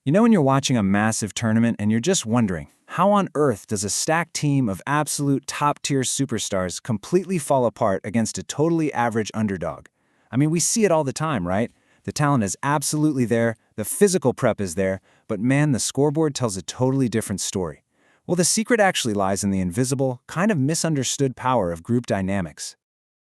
You know when you're watching a massive tournament and you're just wondering, how on earth does a stacked team of absolute top-tier superstars completely fall apart against a totally average underdog? I mean, we see it all the time, right? The talent is absolutely there, the physical prep is there, but man, the scoreboard tells a totally different story. Well, the secret actually lies in the invisible, kind of misunderstood power of group dynamics.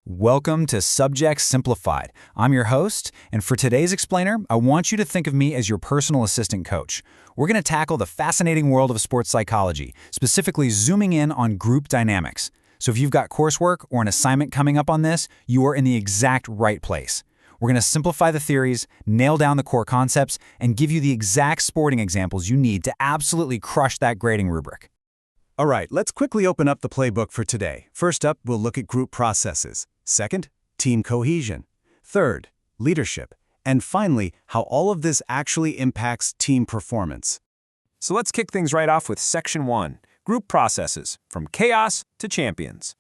Welcome to Subject Simplified. I'm your host, and for today's explainer, I want you to think of me as your personal assistant coach. We're going to tackle the fascinating world of sports psychology, specifically zooming in on group dynamics. So if you've got coursework or an assignment coming up on this, you are in the exact right place. We're going to simplify the theories, nail down the core concepts, and give you the exact sporting examples you need to absolutely crush that grading rubric. All right, let's quickly open up the playbook for today. First up, we'll look at group processes. Second, team cohesion. Third, leadership. And finally, how all of this actually impacts team performance. So let's kick things right off with Section 1, Group Processes, from Chaos to Champions.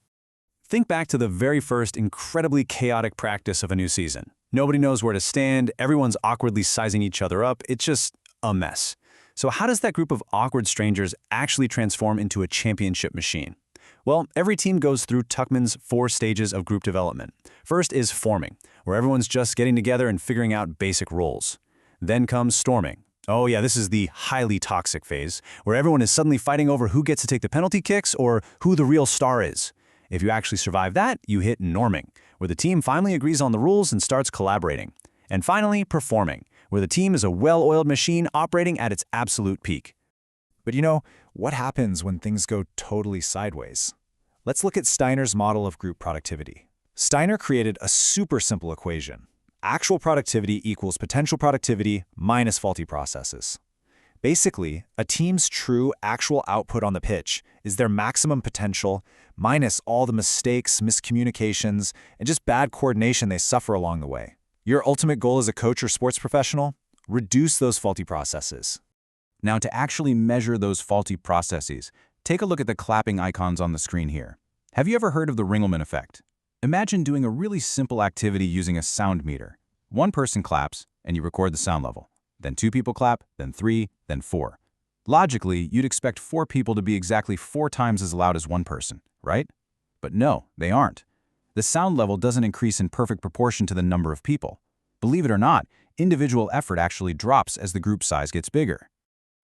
Think back to the very first incredibly chaotic practice of a new season. Nobody knows where to stand, everyone's awkwardly sizing each other up, it's just a mess. So how does that group of awkward strangers actually transform into a championship machine? Well, every team goes through Tuckman's 4 stages of group development. First is forming, where everyone's just getting together and figuring out basic roles. Then comes storming. Oh yeah, this is the highly toxic phase, where everyone is suddenly fighting over who gets to take the penalty kicks or who the real star is. If you actually survive that, you hit norming, where the team finally agrees on the rules and starts collaborating. And finally, performing, where the team is a well-oiled machine operating at its absolute peak. But you know, what happens when things go totally sideways? Let's look at Steiner's model of group productivity. Steiner created a super simple equation. Actual productivity equals potential productivity minus faulty processes. Basically, a team's true actual output on the pitch is their maximum potential minus all the mistakes, miscommunications, and just bad coordination they suffer along the way. Your ultimate goal as a coach or sports professional? Reduce those faulty processes. Now, to actually measure those faulty processes, take a look at the clapping icons on the screen here. Have you ever heard of the Ringelmann effect? Imagine doing a really simple activity using a sound meter. One person claps, and you record the sound level. Then 2 people clap, then 3, then 4. Logically, you'd expect 4 people to be exactly 4 times as loud as one person, right? But no, they aren't. The sound level doesn't increase in perfect proportion to the number of people. Believe it or not, individual effort actually drops as the group size gets bigger.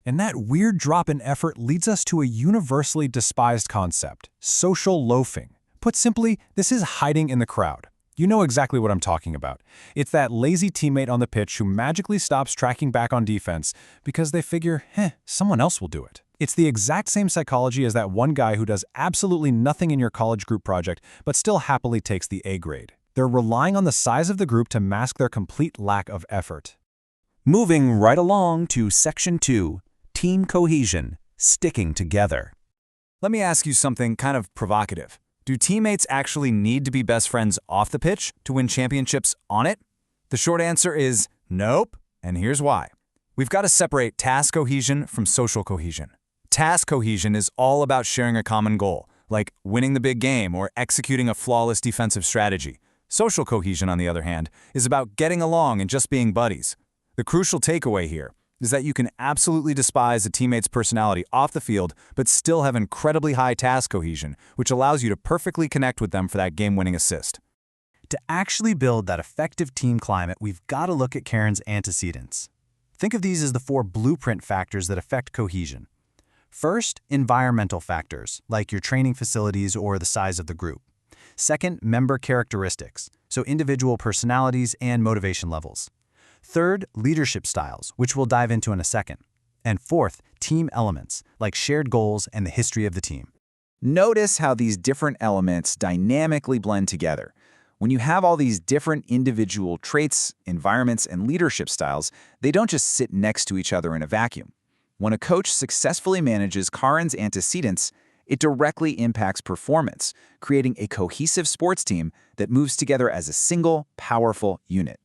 And that weird drop in effort leads us to a universally despised concept, social loafing. Put simply, this is hiding in the crowd. You know exactly what I'm talking about. It's that lazy teammate on the pitch who magically stops tracking back on defense because they figure, someone else will do it. It's the exact same psychology as that one guy who does absolutely nothing in your college group project but still happily takes the A grade. They're relying on the size of the group to mask their complete lack of effort. Moving right along to Section 2, Team Cohesion, Sticking Together. Let me ask you something kind of provocative. Do teammates actually need to be best friends off the pitch to win championships on it? The short answer is nope, and here's why. We've got to separate task cohesion from social cohesion. Task cohesion is all about sharing a common goal, like winning the big game or executing a flawless defensive strategy. Social cohesion, on the other hand, is about getting along and just being buddies. The crucial takeaway here is that you can absolutely despise a teammate's personality off the field, but still have incredibly high task cohesion, which allows you to perfectly connect with them for that game-winning assist. To actually build that effective team climate, we've got to look at Karen's antecedents. Think of these as the 4 blueprint factors that affect cohesion. First, environmental factors, like your training facilities or the size of the group. Second, member characteristics, so individual personalities and motivation levels. Third, leadership styles, which we'll dive into in a second. And fourth, team elements, like shared goals and the history of the team. Notice how these different elements dynamically blend together. When you have all these different individual traits, environments, and leadership styles, they don't just sit next to each other in a vacuum. When a coach successfully manages Karen's antecedents, it directly impacts performance, creating a cohesive sports team that moves together as a single, powerful unit.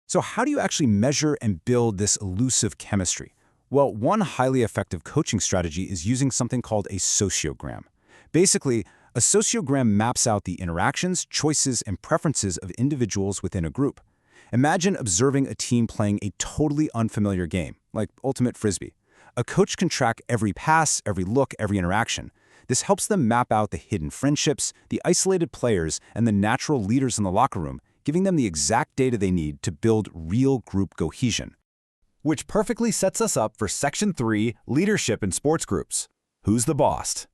So how do you actually measure and build this elusive chemistry? Well, one highly effective coaching strategy is using something called a sociogram. Basically, a sociogram maps out the interactions, choices, and preferences of individuals within a group. Imagine observing a team playing a totally unfamiliar game, like ultimate frisbee. A coach can track every pass, every look, every interaction. This helps them map out the hidden friendships, the isolated players, and the natural leaders in the locker room, giving them the exact data they need to build real group cohesion. Which perfectly sets us up for Section 3, Leadership in Sports Groups. Who's the boss?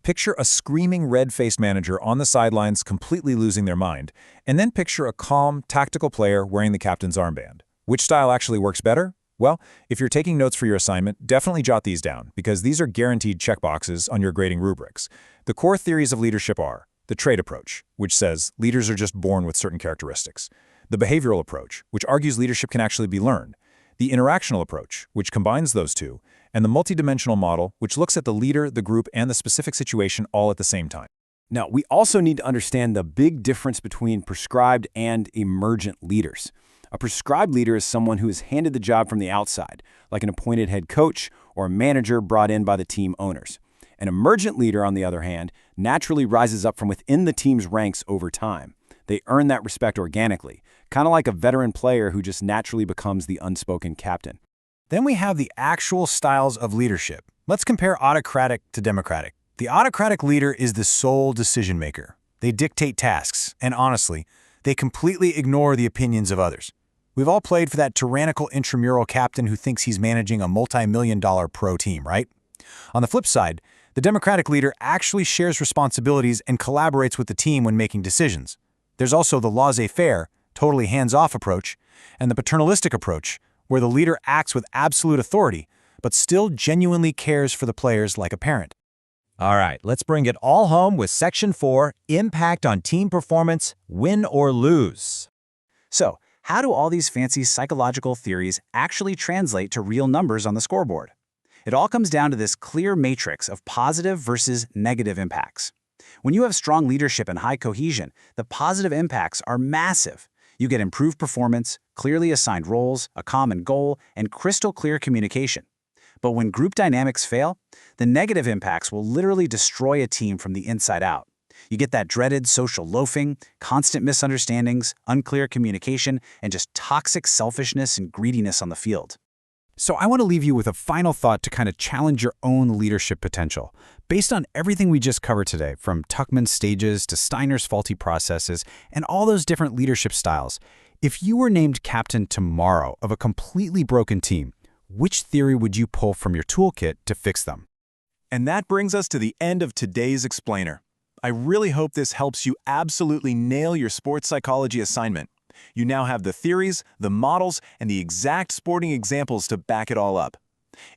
Picture a screaming red-faced manager on the sidelines completely losing their mind, and then picture a calm, tactical player wearing the captain's armband. Which style actually works better? Well, if you're taking notes for your assignment, definitely jot these down, because these are guaranteed checkboxes on your grading rubrics. The core theories of leadership are the trait approach, which says leaders are just born with certain characteristics; the behavioral approach, which argues leadership can actually be learned; the interactional approach, which combines those two; and the multidimensional model, which looks at the leader, the group, and the specific situation all at the same time. Now, we also need to understand the big difference between prescribed and emergent leaders. A prescribed leader is someone who is handed the job from the outside, like an appointed head coach or a manager brought in by the team owners. An emergent leader, on the other hand, naturally rises up from within the team's ranks over time. They earn that respect organically, kind of like a veteran player who just naturally becomes the unspoken captain. Then we have the actual styles of leadership. Let's compare autocratic to democratic. The autocratic leader is the sole decision maker. They dictate tasks, and honestly, they completely ignore the opinions of others. We've all played for that tyrannical intramural captain who thinks he's managing a multi-million-dollar pro team, right? On the flip side, the democratic leader actually shares responsibilities and collaborates with the team when making decisions. There's also the laissez-faire, totally hands-off approach, and the paternalistic approach, where the leader acts with absolute authority, but still genuinely cares for the players like a parent. All right, let's bring it all home with Section 4, Impact on Team Performance, Win or Lose. So, how do all these fancy psychological theories actually translate to real numbers on the scoreboard? It all comes down to this clear matrix of positive versus negative impacts. When you have strong leadership and high cohesion, the positive impacts are massive. You get improved performance, clearly assigned roles, a common goal, and crystal clear communication. But when group dynamics fail, the negative impacts will literally destroy a team from the inside out. You get that dreaded social loafing, constant misunderstandings, unclear communication, and just toxic selfishness and greediness on the field. So I want to leave you with a final thought to kind of challenge your own leadership potential. Based on everything we just covered today, from Tuckman's stages to Steiner's faulty processes and all those different leadership styles, if you were named captain tomorrow of a completely broken team, which theory would you pull from your toolkit to fix them? And that brings us to the end of today's Explainer. I really hope this helps you absolutely nail your sports psychology assignment. You now have the theories, the models, and the exact sporting examples to back it all up.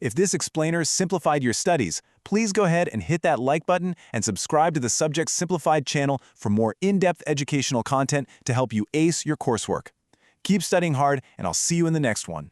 If this explainer simplified your studies, please go ahead and hit that like button and subscribe to the Subject Simplified channel for more in-depth educational content to help you ace your coursework. Keep studying hard, and I'll see you in the next one.